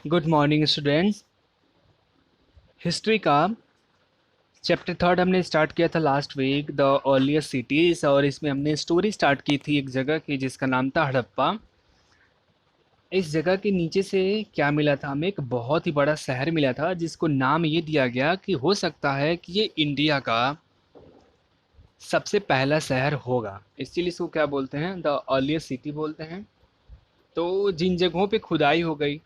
Good morning students. History का chapter third हमने start किया था last week, the earliest cities, और इसमें हमने स्टोरी स्टार्ट की थी एक जगह की जिसका नाम था हड़प्पा। इस जगह के नीचे से क्या मिला था, हमें एक बहुत ही बड़ा शहर मिला था जिसको नाम ये दिया गया कि हो सकता है कि ये इंडिया का सबसे पहला शहर होगा। इसीलिए इसको क्या बोलते हैं, द अर्लीस्ट सिटी बोलते हैं। तो जिन जगहों पे खुदाई हो गई,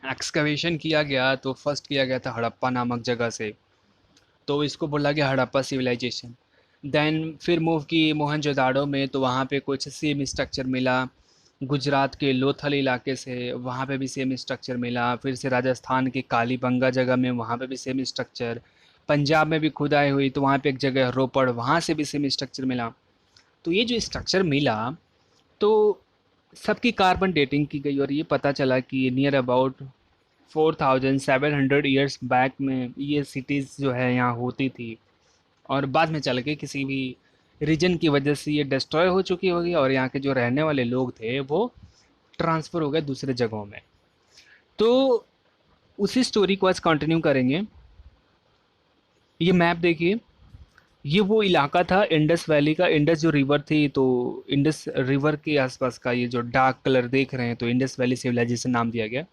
एक्सकवेशन किया गया, तो फर्स्ट किया गया था हड़प्पा नामक जगह से, तो इसको बोला गया हड़प्पा सिविलाइजेशन। देन फिर मूव की मोहनजोदाड़ो में, तो वहाँ पे कुछ सेम स्ट्रक्चर मिला। गुजरात के लोथल इलाके से वहाँ पे भी सेम स्ट्रक्चर मिला। फिर से राजस्थान के कालीबंगा जगह में, वहाँ पे भी सेम स्ट्रक्चर। पंजाब में भी खुदाई हुई तो वहाँ पे एक जगह रोपड़, वहाँ से भी सेम स्ट्रक्चर मिला। तो ये जो स्ट्रक्चर मिला, तो सबकी कार्बन डेटिंग की गई और ये पता चला कि नियर अबाउट 4700 ईयर्स बैक में ये सिटीज़ जो है यहाँ होती थी। और बाद में चल के किसी भी रीजन की वजह से ये डिस्ट्रॉय हो चुकी होगी और यहाँ के जो रहने वाले लोग थे वो ट्रांसफ़र हो गए दूसरे जगहों में। तो उसी स्टोरी को आज कंटिन्यू करेंगे। ये मैप देखिए, ये वो इलाका था इंडस वैली का। इंडस जो रिवर थी, तो इंडस रिवर के आसपास का ये जो डार्क कलर देख रहे हैं, तो इंडस वैली सिविलाइजेशन नाम दिया गया।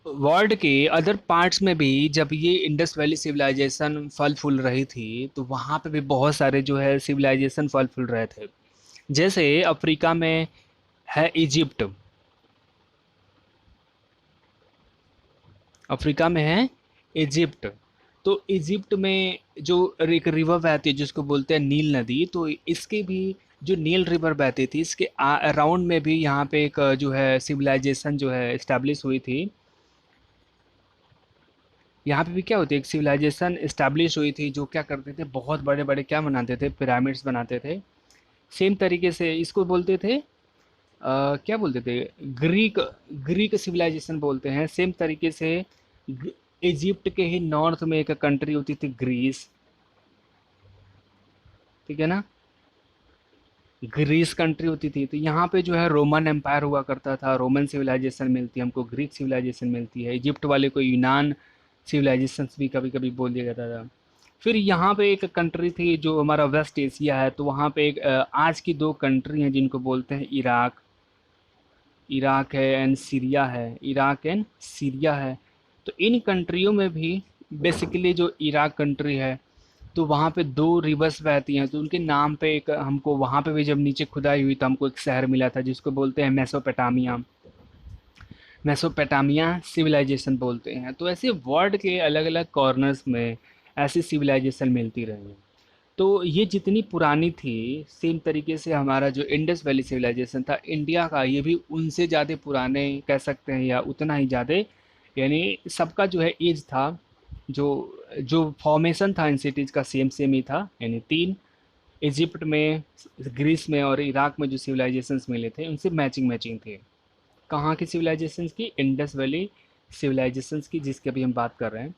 वर्ल्ड के अदर पार्ट्स में भी जब ये इंडस वैली सिविलाइजेशन फल फूल रही थी, तो वहाँ पे भी बहुत सारे जो है सिविलाइजेशन फल फूल रहे थे। जैसे अफ्रीका में है इजिप्ट। अफ्रीका में है इजिप्ट। तो इजिप्ट में जो एक रिवर बहती है जिसको बोलते हैं नील नदी, तो इसके भी जो नील रिवर बहती थी, इसके अराउंड में भी यहाँ पे एक जो है सिविलाइजेशन जो है इस्टेब्लिश हुई थी। यहाँ पे भी क्या होती है, एक सिविलाइजेशन इस्टेब्लिश हुई थी जो क्या करते थे, बहुत बड़े बड़े क्या बनाते थे, पिरामिड्स बनाते थे। सेम तरीके से इसको बोलते थे क्या बोलते थे, ग्रीक। ग्रीक सिविलाइजेशन बोलते हैं। सेम तरीके से इजिप्ट के ही नॉर्थ में एक कंट्री होती थी, ग्रीस। ठीक है ना, ग्रीस कंट्री होती थी। तो यहाँ पे जो है रोमन एम्पायर हुआ करता था, रोमन सिविलाइजेशन मिलती है हमको, ग्रीक सिविलाइजेशन मिलती है। इजिप्ट वाले को यूनान सिविलाइजेशंस भी कभी कभी बोल दिया जाता था। फिर यहाँ पे एक कंट्री थी जो हमारा वेस्ट एशिया है, तो वहाँ पे एक आज की दो कंट्री हैं जिनको बोलते हैं इराक। इराक है एंड सीरिया है, इराक एंड सीरिया है। तो इन कंट्रियों में भी बेसिकली जो इराक कंट्री है, तो वहाँ पे दो रिवर्स बहती हैं, तो उनके नाम पे एक हमको वहाँ पे भी जब नीचे खुदाई हुई तो हमको एक शहर मिला था जिसको बोलते हैं मेसोपोटामिया। मेसोपोटामिया सिविलाइजेशन बोलते हैं। तो ऐसे वर्ल्ड के अलग अलग कॉर्नर्स में ऐसी सिविलाइजेशन मिलती रही हैं। तो ये जितनी पुरानी थी, सेम तरीके से हमारा जो इंडस वैली सिविलाइजेशन था इंडिया का, ये भी उनसे ज़्यादा पुराने कह सकते हैं या उतना ही ज़्यादा, यानी सबका जो है एज था, जो जो फॉर्मेशन था इन सिटीज़ का सेम सेम ही था। यानी तीन, इजिप्ट में, ग्रीस में और इराक में जो सिविलाइजेशंस मिले थे उनसे मैचिंग मैचिंग थे। कहाँ की सिविलाइजेशंस की, इंडस वैली सिविलाइजेशंस की, जिसकी अभी हम बात कर रहे हैं।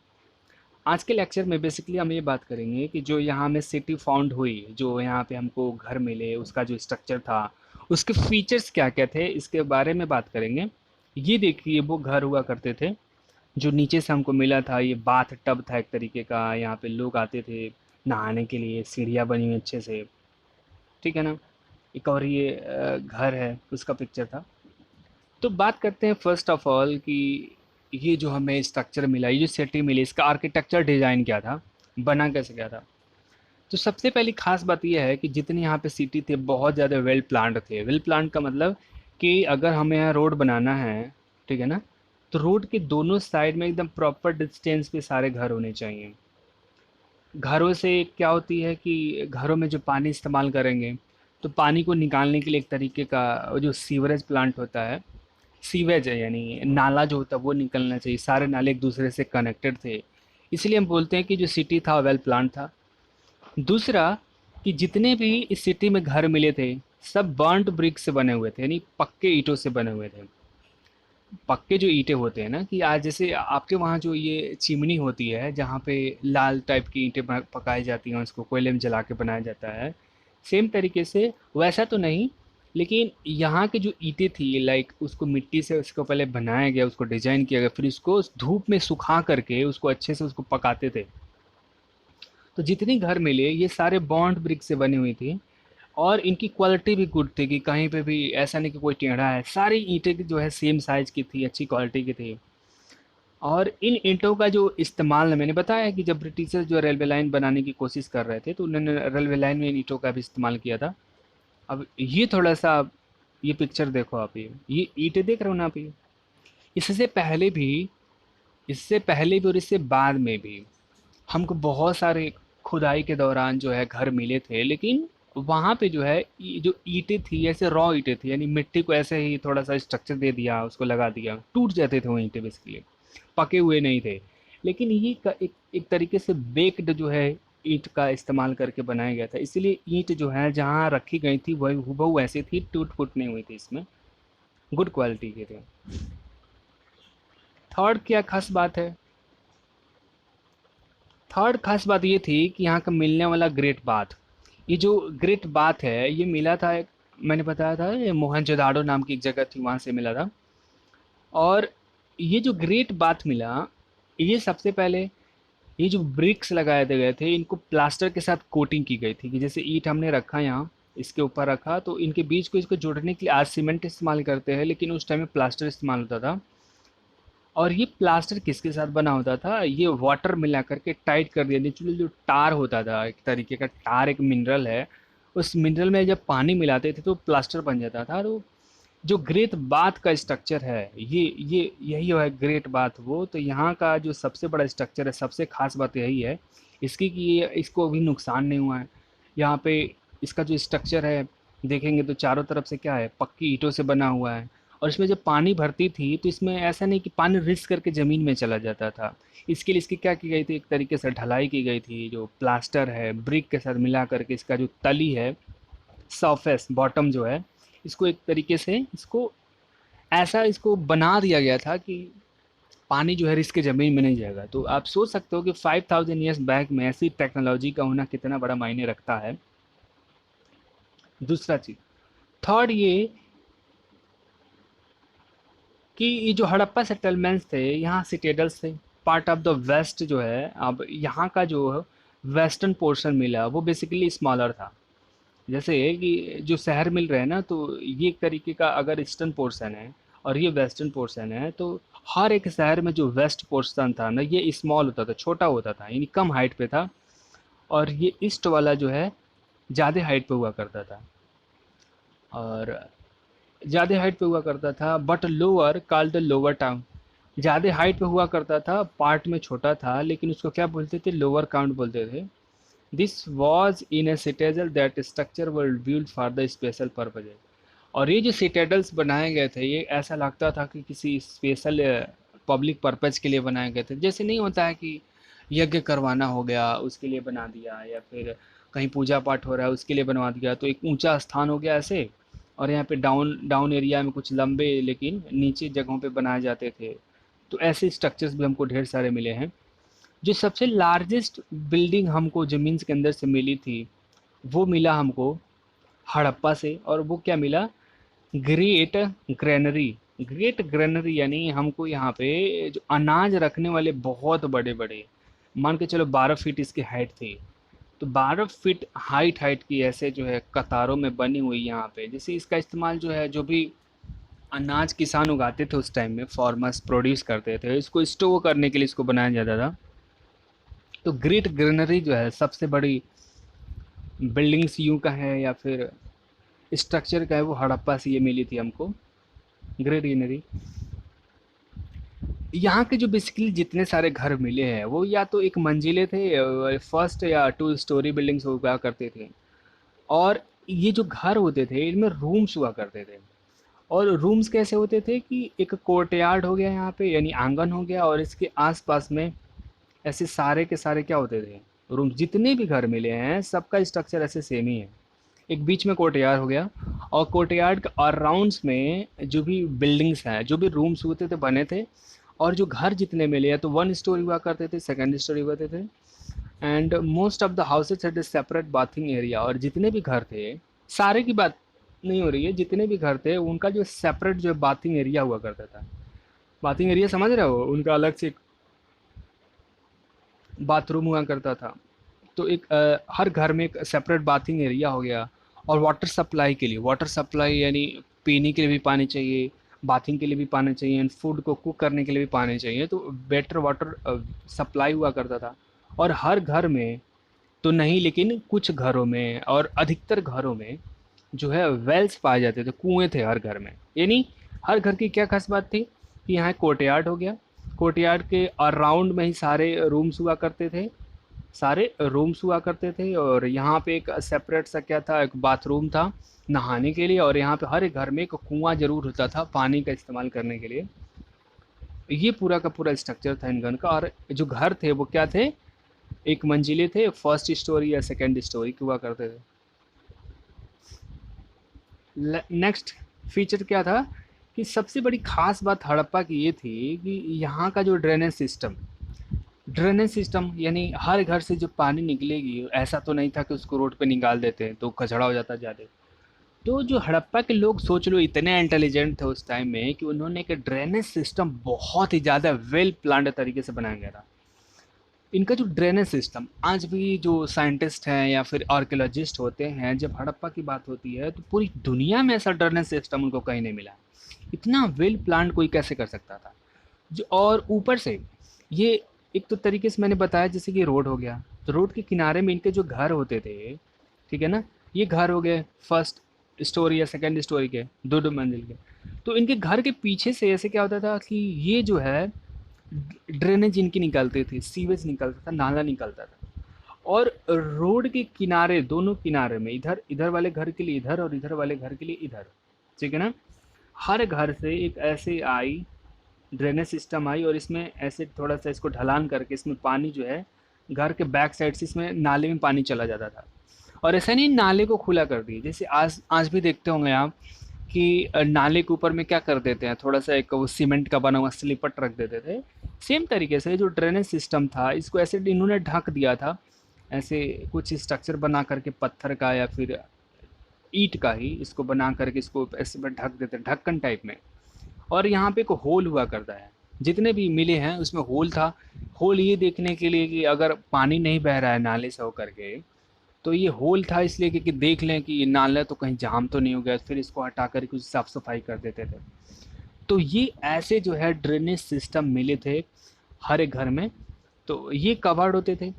आज के लेक्चर में बेसिकली हम ये बात करेंगे कि जो यहाँ में सिटी फाउंड हुई, जो यहाँ पे हमको घर मिले, उसका जो स्ट्रक्चर था, उसके फीचर्स क्या क्या थे, इसके बारे में बात करेंगे। ये देखिए वो घर हुआ करते थे जो नीचे से हमको मिला था। ये बाथ टब था एक तरीके का, यहाँ पे लोग आते थे नहाने के लिए, सीढ़ियाँ बनी हुई अच्छे से। ठीक है ना। एक और ये घर है, उसका पिक्चर था। तो बात करते हैं फर्स्ट ऑफ ऑल कि ये जो हमें स्ट्रक्चर मिला, ये जो सिटी मिली, इसका आर्किटेक्चर डिज़ाइन क्या था, बना कैसे गया था। तो सबसे पहली खास बात यह है कि जितने यहाँ पे सिटी थे बहुत ज़्यादा वेल प्लान्ड थे। वेल प्लान्ड का मतलब कि अगर हमें यहाँ रोड बनाना है, ठीक है ना, तो रोड के दोनों साइड में एकदम प्रॉपर डिस्टेंस पे सारे घर होने चाहिए। घरों से क्या होती है कि घरों में जो पानी इस्तेमाल करेंगे, तो पानी को निकालने के लिए एक तरीके का वो जो सीवरेज प्लांट होता है, सीवेज है यानी नाला जो होता है वो निकलना चाहिए। सारे नाले एक दूसरे से कनेक्टेड थे, इसलिए हम बोलते हैं कि जो सिटी था वेल प्लान था। दूसरा, कि जितने भी इस सिटी में घर मिले थे सब बर्न्ड ब्रिक से बने हुए थे, यानी पक्के ईंटों से बने हुए थे। पक्के जो ईंटें होते हैं ना, कि आज जैसे आपके वहाँ जो ये चिमनी होती है जहाँ पे लाल टाइप की ईंटें पकाई जाती हैं, उसको कोयले में जला के बनाया जाता है, सेम तरीके से वैसा तो नहीं, लेकिन यहाँ की जो ईंटें थी लाइक उसको मिट्टी से उसको पहले बनाया गया, उसको डिजाइन किया गया, फिर उसको धूप में सुखा करके उसको अच्छे से उसको पकाते थे। तो जितने घर मिले ये सारे बॉन्ड ब्रिक से बनी हुई थी, और इनकी क्वालिटी भी गुड थी कि कहीं पे भी ऐसा नहीं कि कोई टेढ़ा है, सारी ईंटें की जो है सेम साइज की थी, अच्छी क्वालिटी की थी। और इन ईंटों का जो इस्तेमाल मैंने बताया कि जब ब्रिटिशर्स जो रेलवे लाइन बनाने की कोशिश कर रहे थे तो उन्होंने रेलवे लाइन में इन ईंटों का भी इस्तेमाल किया था। अब ये थोड़ा सा ये पिक्चर देखो आप, ये ईंटें देख रहे हो ना आप, ये इससे पहले भी, इससे पहले भी और इससे बाद में भी हमको बहुत सारे खुदाई के दौरान जो है घर मिले थे, लेकिन वहाँ पे जो है जो ईंटें थी ऐसे रॉ ईंटें थी, यानी मिट्टी को ऐसे ही थोड़ा सा स्ट्रक्चर दे दिया, उसको लगा दिया, टूट जाते थे वो ईंटें बेसिकली, पके हुए नहीं थे। लेकिन ये एक तरीके से बेक्ड जो है ईंट का इस्तेमाल करके बनाया गया था, इसलिए ईंट जो है जहाँ रखी गई थी वही हूबहू ऐसी थी, टूट फूट नहीं हुई थी, इसमें गुड क्वालिटी के थे। थर्ड क्या खास बात है, थर्ड खास बात ये थी कि यहाँ का मिलने वाला ग्रेट बाथ, ये जो ग्रेट बाथ है ये मिला था मैंने बताया था ये मोहनजोदाड़ो नाम की एक जगह थी, वहाँ से मिला था। और ये जो ग्रेट बाथ मिला, ये सबसे पहले ये जो ब्रिक्स लगाए गए थे इनको प्लास्टर के साथ कोटिंग की गई थी, कि जैसे ईंट हमने रखा यहाँ इसके ऊपर रखा तो इनके बीच को इसको जोड़ने के लिए आज सीमेंट इस्तेमाल करते हैं, लेकिन उस टाइम में प्लास्टर इस्तेमाल होता था। और ये प्लास्टर किसके साथ बना होता था, ये वाटर मिला करके टाइट कर दिया, नेचुरल जो टार होता था, एक तरीके का टार एक मिनरल है, उस मिनरल में जब पानी मिलाते थे तो प्लास्टर बन जाता था। तो जो ग्रेट बाथ का स्ट्रक्चर है ये यही है ग्रेट बाथ वो, तो यहाँ का जो सबसे बड़ा स्ट्रक्चर है, सबसे खास बात यही है इसकी कि ये इसको अभी नुकसान नहीं हुआ है। यहाँ पे इसका जो स्ट्रक्चर है देखेंगे तो चारों तरफ से क्या है, पक्की ईंटों से बना हुआ है। और इसमें जब पानी भरती थी तो इसमें ऐसा नहीं कि पानी रिस करके ज़मीन में चला जाता था, इसके लिए इसकी क्या की गई थी, एक तरीके से ढलाई की गई थी, जो प्लास्टर है ब्रिक के साथ मिला करके इसका जो तली है, सरफेस बॉटम जो है, इसको एक तरीके से इसको ऐसा इसको बना दिया गया था कि पानी जो है रिस के ज़मीन में नहीं जाएगा। तो आप सोच सकते हो कि 5000 ईयर्स बैक में ऐसी टेक्नोलॉजी का होना कितना बड़ा मायने रखता है। दूसरा चीज़, थर्ड ये कि ये जो हड़प्पा सेटलमेंट्स थे यहाँ सिटेडल्स थे, पार्ट ऑफ द वेस्ट जो है, अब यहाँ का जो वेस्टर्न पोर्शन मिला वो बेसिकली स्मॉलर था। जैसे कि जो शहर मिल रहे हैं ना, तो ये एक तरीके का अगर ईस्टर्न पोर्शन है और ये वेस्टर्न पोर्शन है, तो हर एक शहर में जो वेस्ट पोर्शन था ना ये स्मॉल होता था, छोटा होता था, यानी कम हाइट पे था। और ये ईस्ट वाला जो है ज़्यादा हाइट पे हुआ करता था, और ज़्यादा हाइट पे हुआ करता था, but lower called the lower town. ज़्यादा हाइट पे हुआ करता था, पार्ट में छोटा था, लेकिन उसको क्या बोलते थे, लोअर काउंट बोलते थे। This was in a citadel that structure were build for the special purpose. और ये जो सिटेडल्स बनाए गए थे ये ऐसा लगता था कि किसी स्पेशल पब्लिक पर्पज के लिए बनाए गए थे। जैसे नहीं होता है कि यज्ञ करवाना हो गया उसके लिए बना दिया, या फिर कहीं पूजा पाठ हो रहा है उसके लिए बनवा दिया, तो एक ऊंचा स्थान हो गया ऐसे। और यहाँ पे डाउन डाउन एरिया में कुछ लंबे लेकिन नीचे जगहों पे बनाए जाते थे। तो ऐसे स्ट्रक्चर्स भी हमको ढेर सारे मिले हैं। जो सबसे लार्जेस्ट बिल्डिंग हमको ज़मीन के अंदर से मिली थी वो मिला हमको हड़प्पा से, और वो क्या मिला, ग्रेट ग्रेनरी। ग्रेट ग्रेनरी यानी हमको यहाँ पे जो अनाज रखने वाले बहुत बड़े बड़े, मान के चलो 12 फीट इसकी हाइट थी, तो 12 फीट हाइट हाइट की ऐसे जो है कतारों में बनी हुई यहाँ पे, जैसे इसका इस्तेमाल जो है जो भी अनाज किसान उगाते थे उस टाइम में, फार्मर्स प्रोड्यूस करते थे, इसको स्टोर करने के लिए इसको बनाया जाता था। तो ग्रेट ग्रेनरी जो है सबसे बड़ी बिल्डिंग्स यूं का है या फिर स्ट्रक्चर का है, वो हड़प्पा से ये मिली थी हमको, ग्रेट ग्रेनरी। यहाँ के जो बेसिकली जितने सारे घर मिले हैं वो या तो एक मंजिले थे, फर्स्ट या टू स्टोरी बिल्डिंग्स हुआ करते थे। और ये जो घर होते थे इनमें रूम्स हुआ करते थे। और रूम्स कैसे होते थे कि एक कोर्टयार्ड हो गया यहाँ पे, यानी आंगन हो गया, और इसके आसपास में ऐसे सारे के सारे क्या होते थे, रूम। जितने भी घर मिले हैं सबका स्ट्रक्चर ऐसे सेम ही है। एक बीच में कोर्टयार्ड हो गया, और कोर्टयार्ड के अराउंड्स में जो भी बिल्डिंग्स हैं, जो भी रूम्स होते थे बने थे। और जो घर जितने मिले हैं तो 1 स्टोरी हुआ करते थे, सेकंड स्टोरी हुआ करते थे। And most of the houses had a separate bathing area. और जितने भी घर थे सारे की बात नहीं हो रही है। जितने भी घर थे उनका जो सेपरेट जो बाथिंग एरिया हुआ करता था, बाथिंग एरिया समझ रहे हो, उनका अलग से एक बाथरूम हुआ करता था। तो एक हर घर में एक सेपरेट बाथिंग एरिया हो गया। और वाटर सप्लाई के लिए, वाटर सप्लाई यानी पीने के लिए भी पानी चाहिए, बाथिंग के लिए भी पानी चाहिए, एंड फूड को कुक करने के लिए भी पानी चाहिए, तो बेटर वाटर सप्लाई हुआ करता था। और हर घर में तो नहीं, लेकिन कुछ घरों में और अधिकतर घरों में जो है वेल्स पाए जाते थे, कुएं थे हर घर में। यानी हर घर की क्या खास बात थी कि यहाँ कोर्टयार्ड हो गया, कोर्टयार्ड के अराउंड में ही सारे रूम्स हुआ करते थे, सारे रूम्स हुआ करते थे। और यहाँ पे एक सेपरेट सा क्या था, एक बाथरूम था नहाने के लिए। और यहाँ पे हर एक घर में एक कुआं जरूर होता था पानी का इस्तेमाल करने के लिए। ये पूरा का पूरा स्ट्रक्चर था इन घर का। और जो घर थे वो क्या थे, एक मंजिले थे, फर्स्ट स्टोरी या सेकंड स्टोरी हुआ करते थे। नेक्स्ट फीचर क्या था कि सबसे बड़ी खास बात हड़प्पा की ये थी कि यहाँ का जो ड्रेनेज सिस्टम यानी हर घर से जो पानी निकलेगी, ऐसा तो नहीं था कि उसको रोड पे निकाल देते तो कचड़ा हो जाता ज़्यादा। तो जो हड़प्पा के लोग सोच लो इतने इंटेलिजेंट थे उस टाइम में कि उन्होंने एक ड्रेनेज सिस्टम बहुत ही ज़्यादा वेल प्लान्ड तरीके से बनाया गया था। इनका जो ड्रेनेज सिस्टम आज भी जो साइंटिस्ट हैं या फिर आर्कियोलॉजिस्ट होते हैं, जब हड़प्पा की बात होती है तो पूरी दुनिया में ऐसा ड्रेनेज सिस्टम उनको कहीं नहीं मिला। इतना वेल प्लान्ड कोई कैसे कर सकता था। जो और ऊपर से ये एक तो तरीके से मैंने बताया जैसे कि रोड हो गया, तो रोड के किनारे में इनके जो घर होते थे, ठीक है ना, ये घर हो गए फर्स्ट स्टोरी या सेकंड स्टोरी के, दो दो मंजिल के। तो इनके घर के पीछे से ऐसे क्या होता था कि ये जो है ड्रेनेज इनकी निकलती थी, सीवेज निकलता था, नाला निकलता था। और रोड के किनारे, दोनों किनारे में, इधर इधर वाले घर के लिए इधर और इधर वाले घर के लिए इधर, ठीक है ना, हर घर से एक ऐसे आई ड्रेनेज सिस्टम आई। और इसमें ऐसे थोड़ा सा इसको ढलान करके इसमें पानी जो है घर के बैक साइड से इसमें नाले में पानी चला जाता था। और ऐसा नहीं नाले को खुला कर दिए, जैसे आज आज भी देखते होंगे आप कि नाले के ऊपर में क्या कर देते हैं, थोड़ा सा एक वो सीमेंट का बना हुआ स्लिपट रख देते थे। सेम तरीके से जो ड्रेनेज सिस्टम था इसको ऐसे इन्होंने ढक दिया था, ऐसे कुछ स्ट्रक्चर बना करके पत्थर का या फिर ईंट का ही इसको बना करके इसको ऐसे में ढक देते हैं ढक्कन टाइप में। और यहाँ पे एक होल हुआ करता है, जितने भी मिले हैं उसमें होल था। होल ये देखने के लिए कि अगर पानी नहीं बह रहा है नाले से होकर के, तो ये होल था इसलिए कि देख लें कि ये नाला तो कहीं जाम तो नहीं हो गया, फिर इसको हटा कर कुछ साफ सफाई कर देते थे। तो ये ऐसे जो है ड्रेनेज सिस्टम मिले थे हर एक घर में। तो ये कवर्ड होते थे,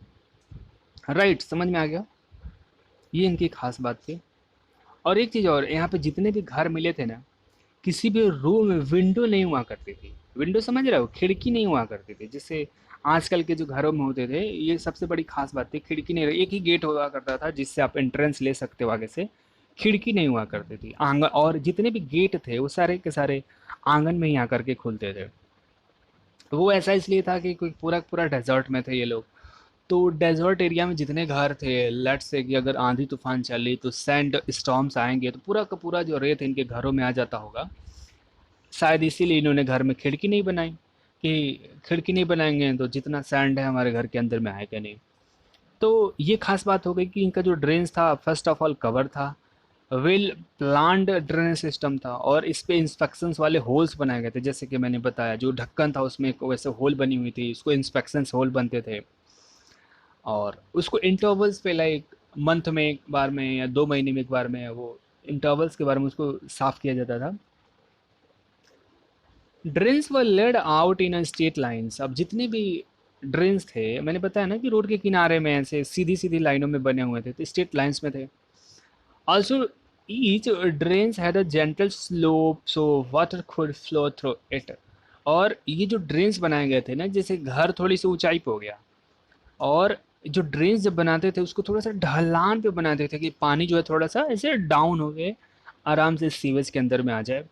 राइट, समझ में आ गया। ये इनकी खास बात थी। और एक चीज़ और, यहाँ पे जितने भी घर मिले थे ना, किसी भी रूम में विंडो नहीं हुआ करती थी। विंडो समझ रहे हो, खिड़की नहीं हुआ करती थी जैसे आजकल के जो घरों में होते थे। ये सबसे बड़ी खास बात थी, खिड़की नहीं, एक ही गेट हुआ करता था जिससे आप एंट्रेंस ले सकते हो आगे से। खिड़की नहीं हुआ करती थी। आंगन, और जितने भी गेट थे वो सारे के सारे आंगन में ही आकर के खुलते थे। तो वो ऐसा इसलिए था कि कोई पूरा पूरा डेजर्ट में थे ये लोग। तो डेजर्ट एरिया में जितने घर थे, लेट्स से कि अगर आंधी तूफान चली तो सैंड स्टॉर्म्स आएंगे तो पूरा का पूरा जो रेत इनके घरों में आ जाता होगा। शायद इसीलिए इन्होंने घर में खिड़की नहीं बनाई कि खिड़की नहीं बनाएंगे तो जितना सैंड है हमारे घर के अंदर में आएगा नहीं। तो ये खास बात हो गई कि इनका जो ड्रेन्स था फर्स्ट ऑफ ऑल कवर था, वेल प्लान्ड ड्रेनेज सिस्टम था। और इस पे इंस्पेक्शंस वाले होल्स बनाए गए थे, जैसे कि मैंने बताया जो ढक्कन था उसमें एक वैसे होल बनी हुई थी, उसको इंस्पेक्शंस होल बनते थे। और उसको इंटरवल्स पे लाइक मंथ में एक बार में या 2 महीने में एक बार में वो इंटरवल्स के बारे में उसको साफ किया जाता था। Drains were laid out in straight lines. अब जितने भी ड्रेन्स थे, मैंने बताया ना कि रोड के किनारे में ऐसे सीधी सीधी लाइनों में बने हुए थे, तो स्ट्रेट लाइन्स में थे। Also each drains had a gentle slope so water could flow through it. और ये जो ड्रेन्स बनाए गए थे ना, जैसे घर थोड़ी सी ऊंचाई पे हो गया, और जो ड्रेन्स जब बनाते थे उसको थोड़ा सा ढलान पे बनाते थे कि पानी जो है थोड़ा सा ऐसे डाउन हो गए, आराम से सीवेज के अंदर में आ जाए।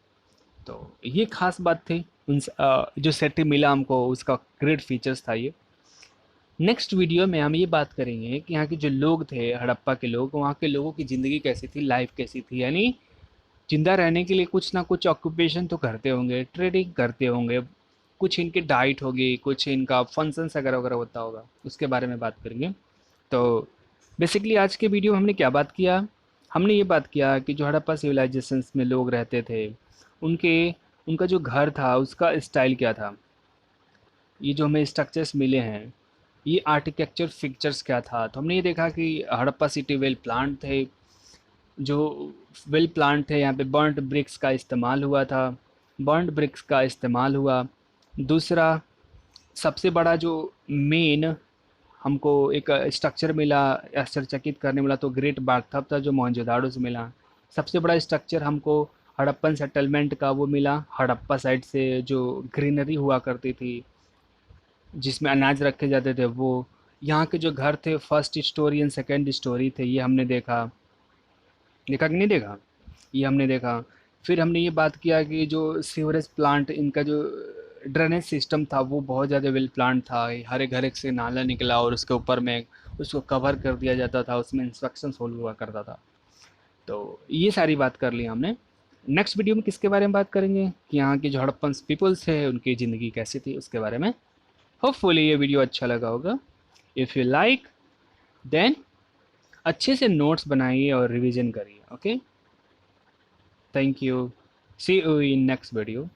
तो ये खास बात थी उन जो सेट मिला हमको, उसका ग्रेट फीचर्स था ये। नेक्स्ट वीडियो में हम ये बात करेंगे कि यहाँ के जो लोग थे हड़प्पा के लोग, वहाँ के लोगों की ज़िंदगी कैसी थी, लाइफ कैसी थी। यानी जिंदा रहने के लिए कुछ ना कुछ ऑक्यूपेशन तो करते होंगे, ट्रेडिंग करते होंगे, कुछ इनकी डाइट होगी, कुछ इनका फंक्शंस वगैरह वगैरह होता होगा, उसके बारे में बात करेंगे। तो बेसिकली आज के वीडियो में हमने क्या बात किया हमने ये बात किया कि जो हड़प्पा सिविलाइजेशंस में लोग रहते थे, उनके उनका जो घर था उसका स्टाइल क्या था। ये जो हमें स्ट्रक्चर्स मिले हैं, ये आर्किटेक्चर फिक्चर्स क्या था। तो हमने ये देखा कि हड़प्पा सिटी वेल प्लान थे, जो वेल प्लान थे, यहाँ पे बर्न्ड ब्रिक्स का इस्तेमाल हुआ था, बर्न्ड ब्रिक्स का इस्तेमाल हुआ। दूसरा, सबसे बड़ा जो मेन हमको एक स्ट्रक्चर मिला, आश्चर्यचकित करने मिला, तो ग्रेट बाथटब था जो मोहनजोदाड़ो से मिला। सबसे बड़ा स्ट्रक्चर हमको हड़प्पन सेटलमेंट का वो मिला हड़प्पा साइड से, जो ग्रीनरी हुआ करती थी जिसमें अनाज रखे जाते थे वो। यहाँ के जो घर थे first story and second story थे, ये हमने देखा। देखा कि नहीं देखा, ये हमने देखा। फिर हमने ये बात किया कि जो सीवरेज प्लांट, इनका जो ड्रेनेज सिस्टम था वो बहुत ज़्यादा वेल प्लान था। हर एक घर एक से नाला निकला और उसके ऊपर में उसको कवर कर दिया जाता था, उसमें इंस्ट्रक्शन सोल्व हुआ करता था। तो ये सारी बात कर ली हमने। नेक्स्ट वीडियो में किसके बारे में बात करेंगे कि यहाँ के जो हड़प्पन पीपल्स थे उनकी ज़िंदगी कैसी थी, उसके बारे में। होपफुली ये वीडियो अच्छा लगा होगा। इफ़ यू लाइक, देन अच्छे से नोट्स बनाइए और रिवीजन करिए। Okay, thank you, see you in next video.